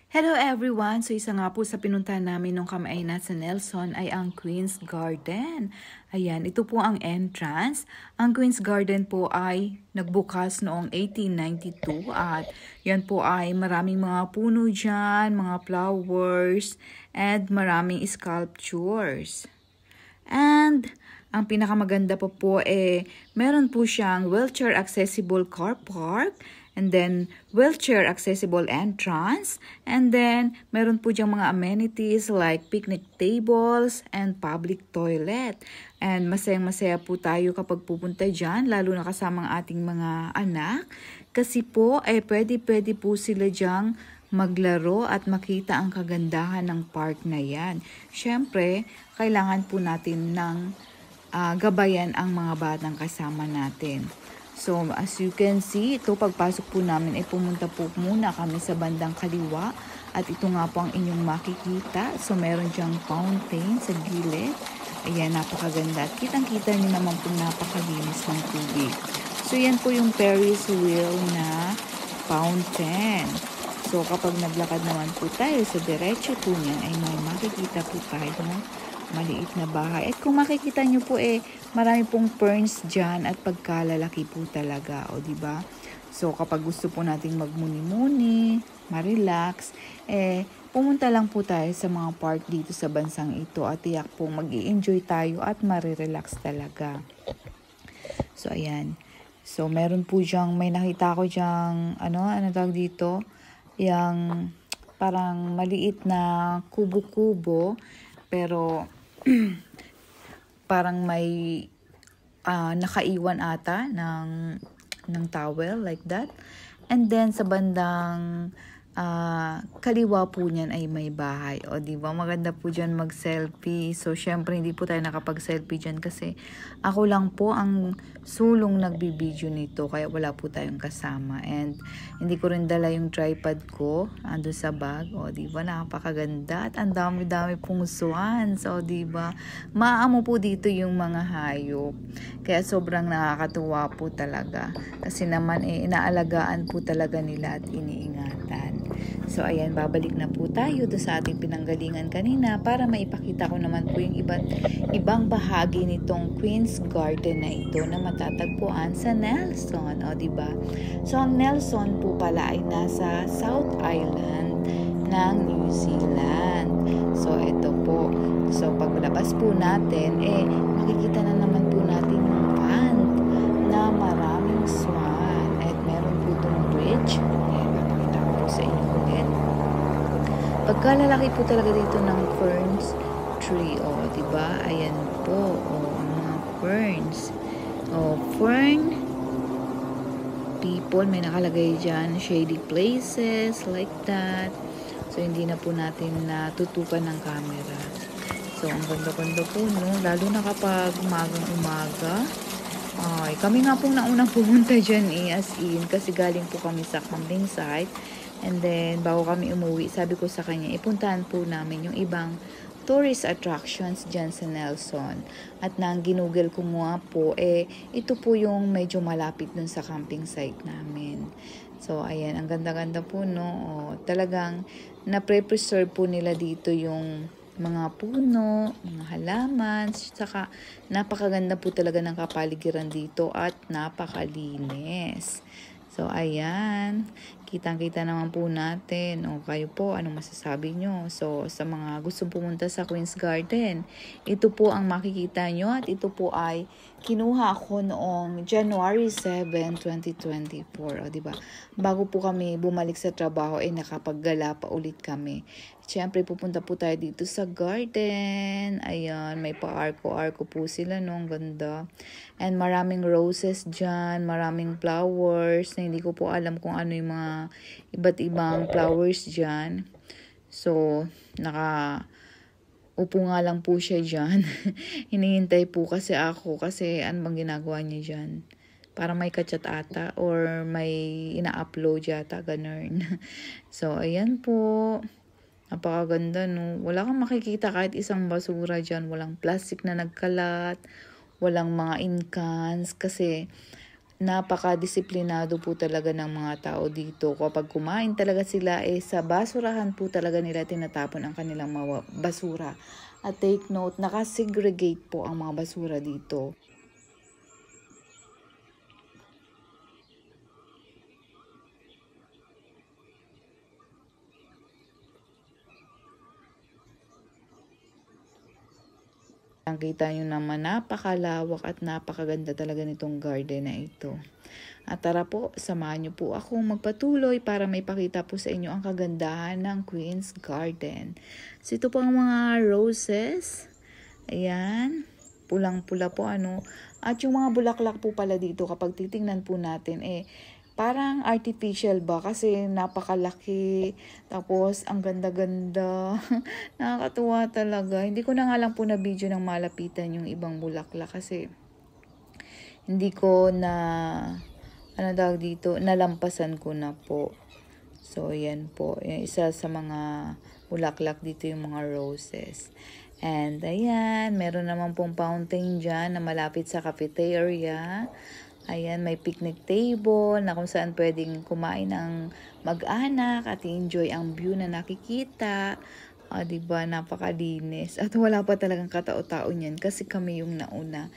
Hello everyone! So isa nga po sa pinuntahan namin nung kami ay nasa Nelson ay ang Queen's Garden. Ayan, ito po ang entrance. Ang Queen's Garden po ay nagbukas noong 1892 at yan po ay maraming mga puno dyan, mga flowers, and maraming sculptures. And ang pinakamaganda po meron po siyang wheelchair accessible car park, and then wheelchair accessible entrance, and then meron po diyang mga amenities like picnic tables and public toilet. And masayang-masaya po tayo kapag pupunta dyan, lalo na kasama ang ating mga anak, kasi po pwede po sila dyang maglaro at makita ang kagandahan ng park na yan. Syempre, kailangan po natin ng gabayan ang mga batang kasama natin. So, as you can see, ito pagpasok po namin ay pumunta po muna kami sa bandang kaliwa at ito nga po ang inyong makikita. So, meron dyang fountain sa gilid. Ayan, napakaganda. At kitang-kita niyo naman po napakalinis ng tubig. So, yan po yung Ferris wheel na fountain. So, kapag naglakad naman po tayo sa diretso po niyan ay may makikita po tayo maliit na bahay. At kung makikita nyo po marami pong ferns dyan at pagkalalaki po talaga. O diba? So kapag gusto po nating magmuni-muni, ma-relax, pumunta lang po tayo sa mga park dito sa bansang ito at tiyak po mag-i-enjoy tayo at ma-relax talaga. So ayan. So meron po dyang, may nakita ko dyang, ano tawag dito? Yang parang maliit na kubo-kubo, pero parang may nakaiwan ata ng towel like that. And then sa bandang kaliwa po niyan ay may bahay. O diba, maganda po dyan mag-selfie. So syempre hindi po tayo nakapag-selfie dyan kasi ako lang po ang sulong nagbibideo nito, kaya wala po tayong kasama. And hindi ko rin dala yung tripod ko ando sa bag. O diba, napakaganda at ang dami-dami pong swans. O diba, maamo po dito yung mga hayop. Kaya sobrang nakakatuwa po talaga. Kasi naman inaalagaan po talaga nila at iniingatan. So ayan, babalik na po tayo doon sa ating pinanggalingan kanina para maipakita ko naman po yung ibang bahagi nitong Queen's Garden na ito na matatagpuan sa Nelson. O diba? So ang Nelson po pala ay nasa South Island ng New Zealand. So ito po. So paglabas po natin, makikita na naman po natin yung pond na maraming swan. At meron po itong bridge. Papakita ko po sa inyo ulit. Pagkalalaki po talaga dito ng ferns tree. O, diba? Ayan po. O, mga ferns. O, fern people. May nakalagay dyan. Shady places. Like that. So, hindi na po natin natutukan ng camera. So, ang ganda-ganda po, no? Lalo na kapag umagang-umaga. Ay, kami nga pong naunang pumunta dyan as in. Kasi galing po kami sa camping site. And then, bago kami umuwi, sabi ko sa kanya, ipuntahan po namin yung ibang tourist attractions dyan sa Nelson. At nang ginugel ko nga po, ito po yung medyo malapit dun sa camping site namin. So, ayan, ang ganda-ganda po, no? O, talagang na-preserve po nila dito yung mga puno, mga halaman, saka napakaganda po talaga ng kapaligiran dito at napakalinis. So, ayan. Kitang-kita naman po natin. O, kayo po, anong masasabi nyo? So, sa mga gustong pumunta sa Queen's Garden, ito po ang makikita nyo at ito po ay kinuha ako noong January 7, 2024. O, diba? Bago po kami bumalik sa trabaho, nakapaggala pa ulit kami. Siyempre, pupunta po tayo dito sa garden. Ayan, may pa-arko-arko po sila, no? Ang ganda. And maraming roses dyan, maraming flowers, na hindi ko po alam kung ano yung mga iba't ibang flowers dyan. So, upo nga lang po siya dyan. Hinihintay po kasi ako, kasi ano bang ginagawa niya dyan? Para may kachat ata, or may ina-upload yata, ganun. So, ayan po. Napakaganda, no? Wala kang makikita kahit isang basura dyan. Walang plastic na nagkalat. Walang mga incans. Kasi napaka-disiplinado po talaga ng mga tao dito. Kapag kumain talaga sila, sa basurahan po talaga nila tinatapon ang kanilang mga basura. At take note, nakasegregate po ang mga basura dito. Kita nyo naman, napakalawak at napakaganda talaga nitong garden na ito. At tara po, samahan nyo po ako magpatuloy para may pakita po sa inyo ang kagandahan ng Queen's Garden. So ito po ang mga roses. Ayan, pulang-pula po ano. At yung mga bulaklak po pala dito, kapag titingnan po natin, parang artificial ba? Kasi napakalaki. Tapos, ang ganda-ganda. Nakakatuwa talaga. Hindi ko na nga lang po na video ng malapitan yung ibang bulaklak kasi hindi ko na, nalampasan ko na po. So, yan po. Yung isa sa mga bulaklak dito yung mga roses. And, ayan, meron naman pong fountain dyan na malapit sa cafeteria. Ayan, may picnic table na kung saan pwedeng kumain ng mag-anak at enjoy ang view na nakikita. Diba, napakalinis. At wala pa talagang katao-tao niyan kasi kami yung nauna.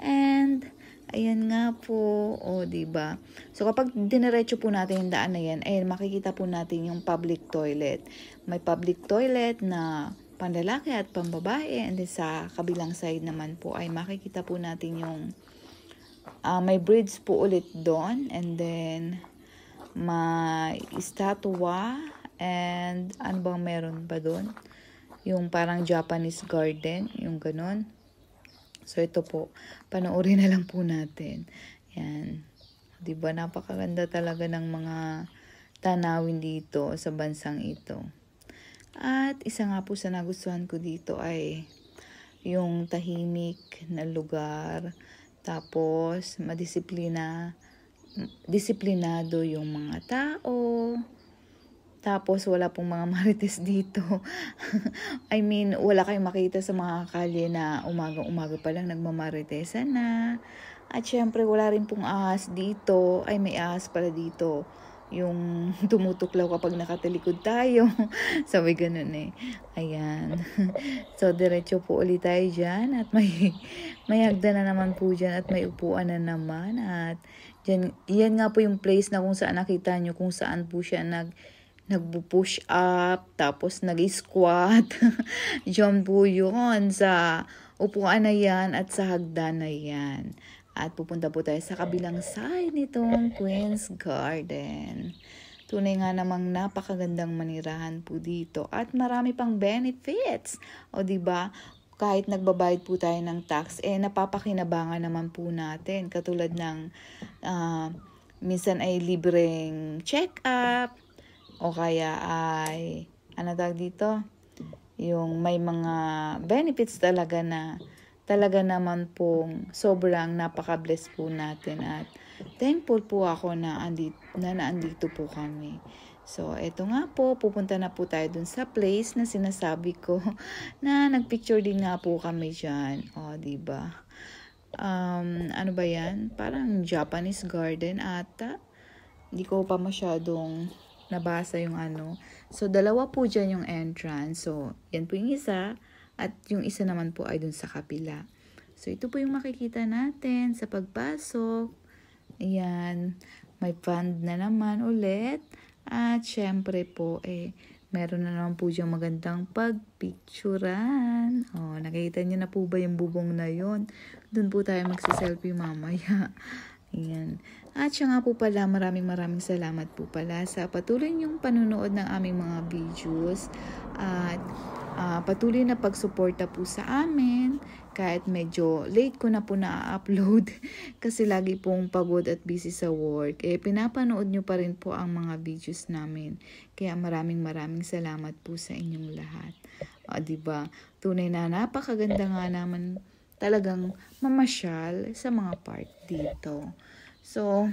And, ayan nga po, diba. So, kapag diniretso po natin yung daan na yan, makikita po natin yung public toilet. May public toilet na panlalaki at pambabae. And then sa kabilang side naman po ay makikita po natin yung may bridge po ulit doon. And then, may estatwa. And, ano bang meron ba doon? Yung parang Japanese garden. Yung ganon. So, ito po. Panoorin na lang po natin. Yan. Diba? Napakaganda talaga ng mga tanawin dito sa bansang ito. At isa nga po sa nagustuhan ko dito ay yung tahimik na lugar. Tapos, disiplinado yung mga tao. Tapos, wala pong mga marites dito. I mean, wala kayong makita sa mga kalye na umaga-umaga pa lang nagmamaritesan na. At syempre, wala rin pong ahas dito. Ay, may ahas pala dito. Yung tumutuklaw kapag nakatalikod tayo. Sabi ganun Ayan. So, diretso po ulit tayo dyan. At may hagdan na naman po dyan. At may upuan na naman. At dyan, yan nga po yung place na kung saan nakita nyo. Kung saan po siya nagpo-push up. Tapos nag-squat. Diyan po yun. Sa upuan na yan. At sa hagdan na yan. At pupunta po tayo sa kabilang side nitong Queen's Garden. Tunay nga namang napakagandang manirahan po dito. At marami pang benefits. Diba? Kahit nagbabayad po tayo ng tax, napapakinabangan naman po natin. Katulad ng minsan ay libreng check-up. O kaya ay, yung may mga benefits talaga na talaga naman pong sobrang napaka-bless po natin at thankful po ako na naandito po kami. So, eto nga po, pupunta na po tayo dun sa place na sinasabi ko na nagpicture din nga po kami dyan. Diba? Ano ba yan? Parang Japanese garden ata. Hindi ko pa masyadong nabasa yung ano. So, dalawa po dyan yung entrance. So, yan po yung isa. At yung isa naman po ay dun sa kapila. So, ito po yung makikita natin sa pagpasok. Ayan. May fund na naman ulit. At syempre po, meron na naman po diyang magandang pagpicturan. Nakikita niyo na po ba yung bubong na yon? Dun po tayo magsiselfie mamaya. Ayan. At siya nga po pala, maraming salamat po pala sa patuloy niyong panunood ng aming mga videos. At patuloy na pagsuporta po sa amin kahit medyo late ko na po na-upload kasi lagi pong pagod at busy sa work. Pinapanood nyo pa rin po ang mga videos namin. Kaya maraming salamat po sa inyong lahat. Diba? Tunay na napakaganda nga naman talagang mamasyal sa mga part dito. So,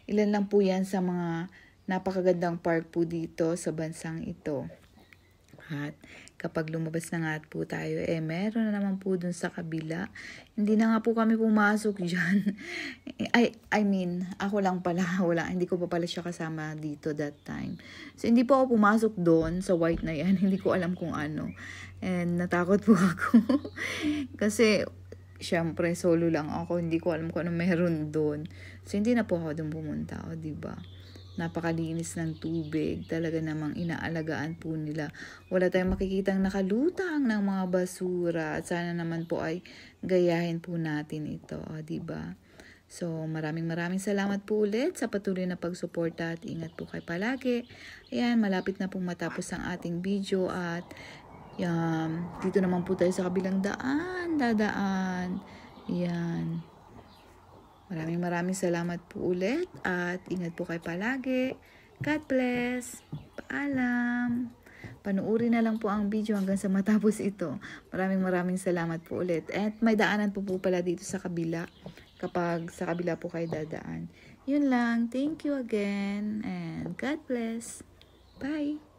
ilan lang po yan sa mga napakagandang park po dito sa bansang ito. At kapag lumabas na nga po tayo, meron na naman po dun sa kabila. Hindi na nga po kami pumasok dyan. I mean, ako lang pala, hindi ko pa pala siya kasama dito that time. So, hindi po ako pumasok doon sa white na yan. Hindi ko alam kung ano. And natakot po ako. Kasi, syempre, solo lang ako. Hindi ko alam kung ano meron doon. So, hindi na po ako doon pumunta. O, diba? Napakalinis ng tubig. Talaga namang inaalagaan po nila. Wala tayong makikitang nakalutang ng mga basura. At sana naman po ay gayahin po natin ito. O, diba? So, maraming salamat po ulit sa patuloy na pagsuporta at ingat po kayo palagi. Ayan, malapit na pong matapos ang ating video at dito naman po tayo sa kabilang dadaan. Ayan. Maraming salamat po ulit at ingat po kayo palagi. God bless. Paalam. Panuuri na lang po ang video hanggang sa matapos ito. Maraming salamat po ulit. At may daanan po pala dito sa kabila kapag sa kabila po kayo dadaan. Yun lang. Thank you again and God bless. Bye.